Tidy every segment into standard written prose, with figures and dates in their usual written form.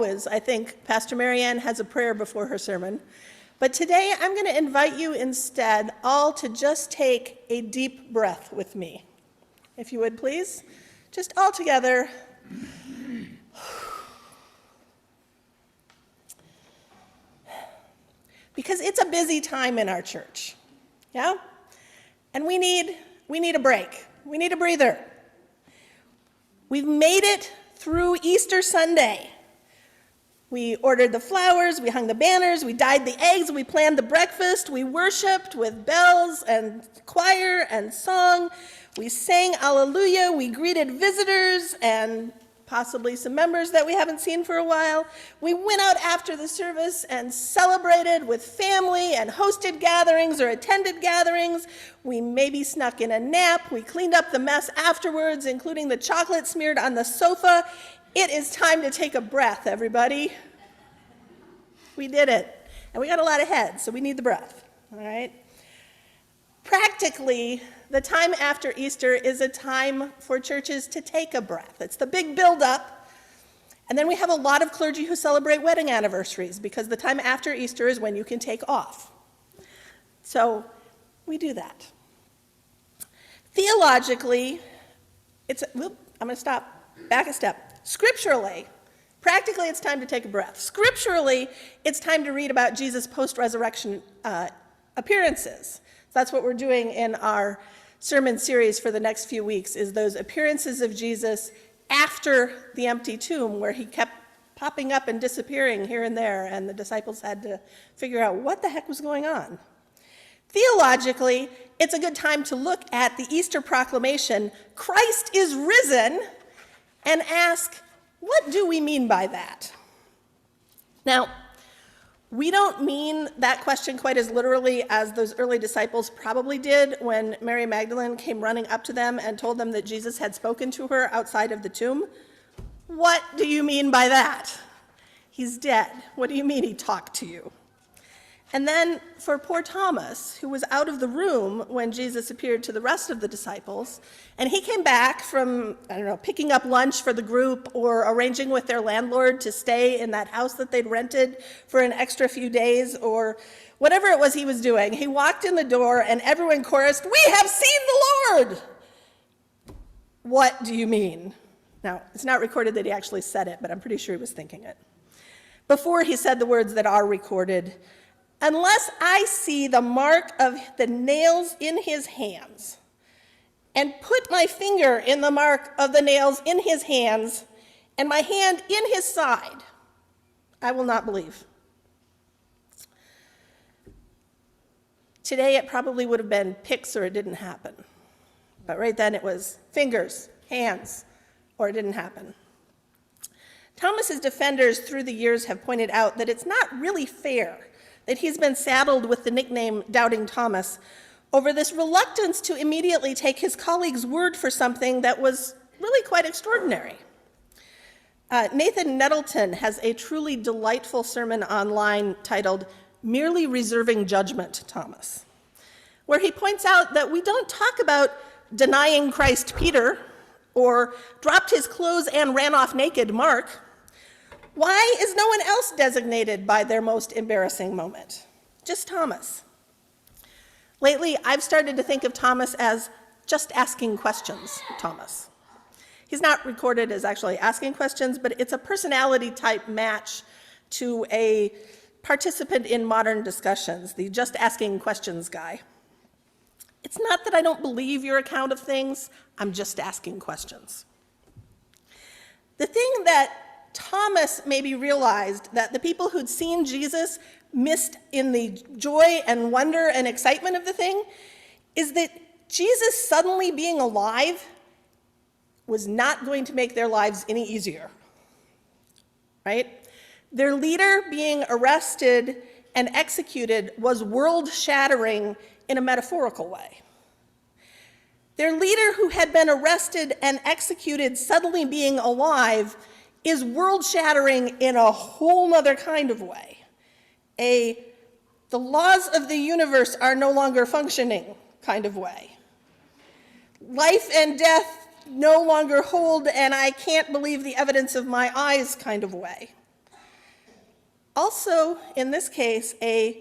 always, I think Pastor Marianne has a prayer before her sermon. But today I'm going to invite you instead all to just take a deep breath with me. If you would please, just all together. Because it's a busy time in our church, yeah? And we need a break. We need a breather. We've made it through Easter Sunday. We ordered the flowers, we hung the banners, we dyed the eggs, we planned the breakfast, we worshiped with bells and choir and song. We sang Alleluia, we greeted visitors and possibly some members that we haven't seen for a while. We went out after the service and celebrated with family and hosted gatherings or attended gatherings. We maybe snuck in a nap. We cleaned up the mess afterwards, including the chocolate smeared on the sofa. It is time to take a breath, everybody. We did it. And we got a lot of heads, so we need the breath, all right? Practically, the time after Easter is a time for churches to take a breath. It's the big build-up. And then we have a lot of clergy who celebrate wedding anniversaries because the time after Easter is when you can take off. So we do that. Theologically, I'm going to stop, back a step. Scripturally, practically it's time to take a breath. Scripturally, it's time to read about Jesus' post-resurrection appearances. That's what we're doing in our sermon series for the next few weeks, is those appearances of Jesus after the empty tomb, where he kept popping up and disappearing here and there, and the disciples had to figure out what the heck was going on. Theologically, it's a good time to look at the Easter proclamation, Christ is risen, and ask, what do we mean by that? Now, we don't mean that question quite as literally as those early disciples probably did when Mary Magdalene came running up to them and told them that Jesus had spoken to her outside of the tomb. What do you mean by that? He's dead. What do you mean he talked to you? And then for poor Thomas, who was out of the room when Jesus appeared to the rest of the disciples, and he came back from, picking up lunch for the group or arranging with their landlord to stay in that house that they'd rented for an extra few days, or whatever it was he was doing. He walked in the door and everyone chorused, "We have seen the Lord!" What do you mean? Now, it's not recorded that he actually said it, but I'm pretty sure he was thinking it. Before he said the words that are recorded, "Unless I see the mark of the nails in his hands and put my finger in the mark of the nails in his hands and my hand in his side, I will not believe." Today it probably would have been pics or it didn't happen. But right then it was fingers, hands, or it didn't happen. Thomas's defenders through the years have pointed out that it's not really fair that he's been saddled with the nickname Doubting Thomas over this reluctance to immediately take his colleague's word for something that was really quite extraordinary. Nathan Nettleton has a truly delightful sermon online titled "Merely Reserving Judgment, Thomas," where he points out that we don't talk about denying Christ Peter or dropped his clothes and ran off naked Mark. Why is no one else designated by their most embarrassing moment? Just Thomas. Lately, I've started to think of Thomas as just asking questions, Thomas. He's not recorded as actually asking questions, but it's a personality type match to a participant in modern discussions, the just asking questions guy. It's not that I don't believe your account of things, I'm just asking questions. The thing that Thomas maybe realized that the people who'd seen Jesus missed in the joy and wonder and excitement of the thing is that Jesus suddenly being alive was not going to make their lives any easier, right? Their leader being arrested and executed was world-shattering in a metaphorical way. Their leader who had been arrested and executed suddenly being alive is world-shattering in a whole other kind of way. The laws of the universe are no longer functioning kind of way. Life and death no longer hold, and I can't believe the evidence of my eyes kind of way. also, in this case, we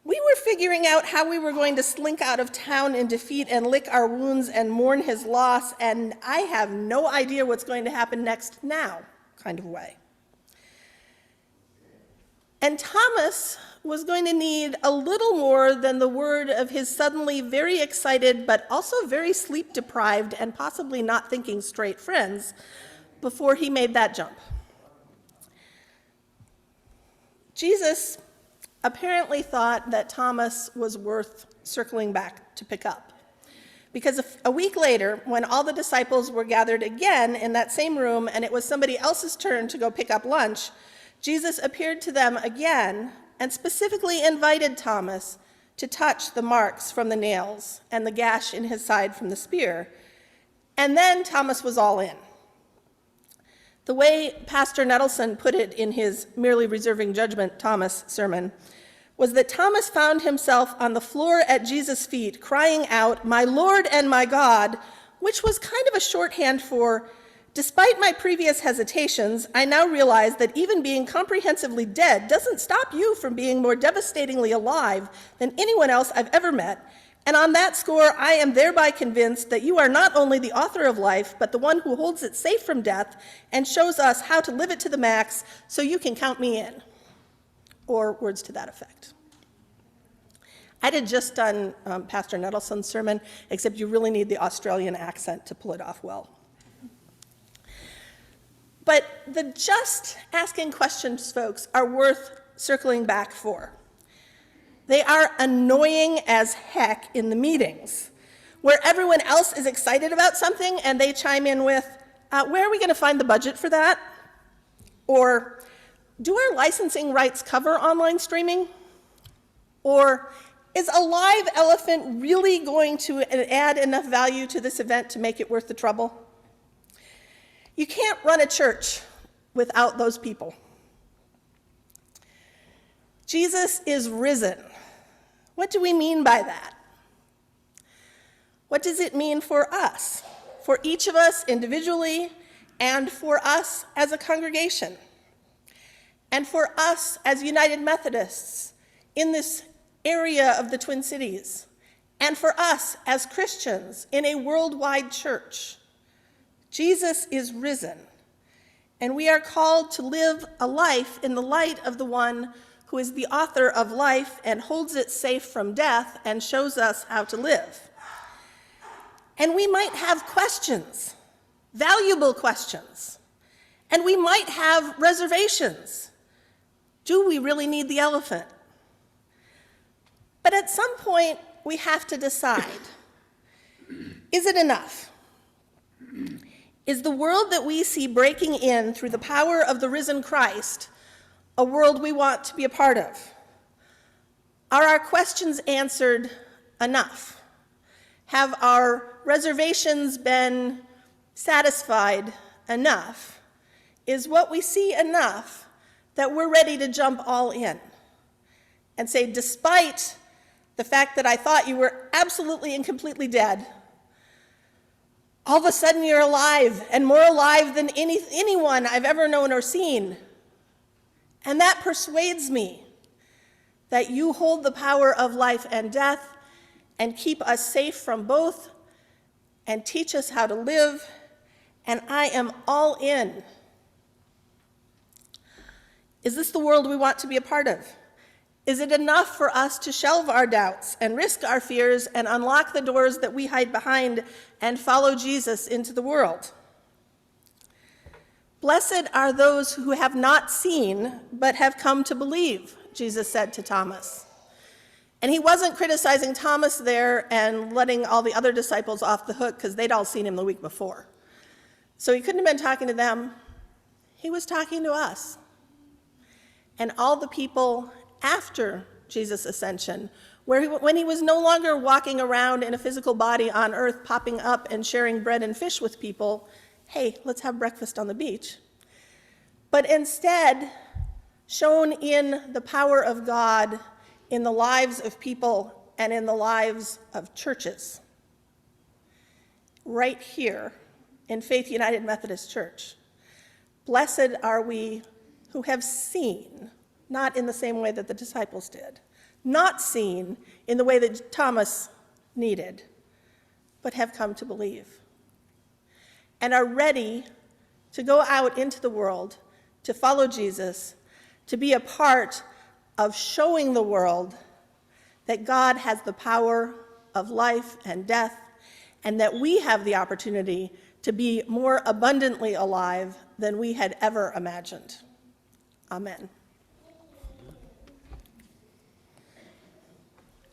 were figuring out how we were going to slink out of town in defeat and lick our wounds and mourn his loss, and I have no idea what's going to happen next now kind of way. And Thomas was going to need a little more than the word of his suddenly very excited but also very sleep-deprived and possibly not thinking straight friends before he made that jump. Jesus apparently thought that Thomas was worth circling back to pick up. Because a week later, when all the disciples were gathered again in that same room and it was somebody else's turn to go pick up lunch, Jesus appeared to them again and specifically invited Thomas to touch the marks from the nails and the gash in his side from the spear. And then Thomas was all in. The way Pastor Nettleson put it in his Merely Reserving Judgment Thomas sermon was that Thomas found himself on the floor at Jesus' feet crying out, "My Lord and my God," which was kind of a shorthand for, "Despite my previous hesitations, I now realize that even being comprehensively dead doesn't stop you from being more devastatingly alive than anyone else I've ever met. And on that score, I am thereby convinced that you are not only the author of life, but the one who holds it safe from death and shows us how to live it to the max, so you can count me in." Or words to that effect. I had just done Pastor Nettleson's sermon, except you really need the Australian accent to pull it off well. But the just asking questions, folks, are worth circling back for. They are annoying as heck in the meetings, where everyone else is excited about something and they chime in with, "Where are we going to find the budget for that?" Or, "Do our licensing rights cover online streaming?" Or, "Is a live elephant really going to add enough value to this event to make it worth the trouble?" You can't run a church without those people. Jesus is risen. What do we mean by that? What does it mean for us, for each of us individually, and for us as a congregation, and for us as United Methodists in this area of the Twin Cities, and for us as Christians in a worldwide church? Jesus is risen, and we are called to live a life in the light of the one who is the author of life and holds it safe from death and shows us how to live. And we might have questions, valuable questions, and we might have reservations. Do we really need the elephant? But at some point, we have to decide, is it enough? Is the world that we see breaking in through the power of the risen Christ a world we want to be a part of? Are our questions answered enough? Have our reservations been satisfied enough? Is what we see enough that we're ready to jump all in and say, despite the fact that I thought you were absolutely and completely dead, all of a sudden you're alive, and more alive than anyone I've ever known or seen. And that persuades me that you hold the power of life and death and keep us safe from both and teach us how to live, and I am all in. Is this the world we want to be a part of? Is it enough for us to shelve our doubts and risk our fears and unlock the doors that we hide behind and follow Jesus into the world? "Blessed are those who have not seen but have come to believe," Jesus said to Thomas. And he wasn't criticizing Thomas there and letting all the other disciples off the hook because they'd all seen him the week before. So he couldn't have been talking to them. He was talking to us. And all the people after Jesus' ascension, when he was no longer walking around in a physical body on earth, popping up and sharing bread and fish with people, "Hey, let's have breakfast on the beach," but instead shown in the power of God in the lives of people and in the lives of churches. Right here in Faith United Methodist Church. Blessed are we who have seen not in the same way that the disciples did, not seen in the way that Thomas needed, but have come to believe, and are ready to go out into the world, to follow Jesus, to be a part of showing the world that God has the power of life and death, and that we have the opportunity to be more abundantly alive than we had ever imagined. Amen.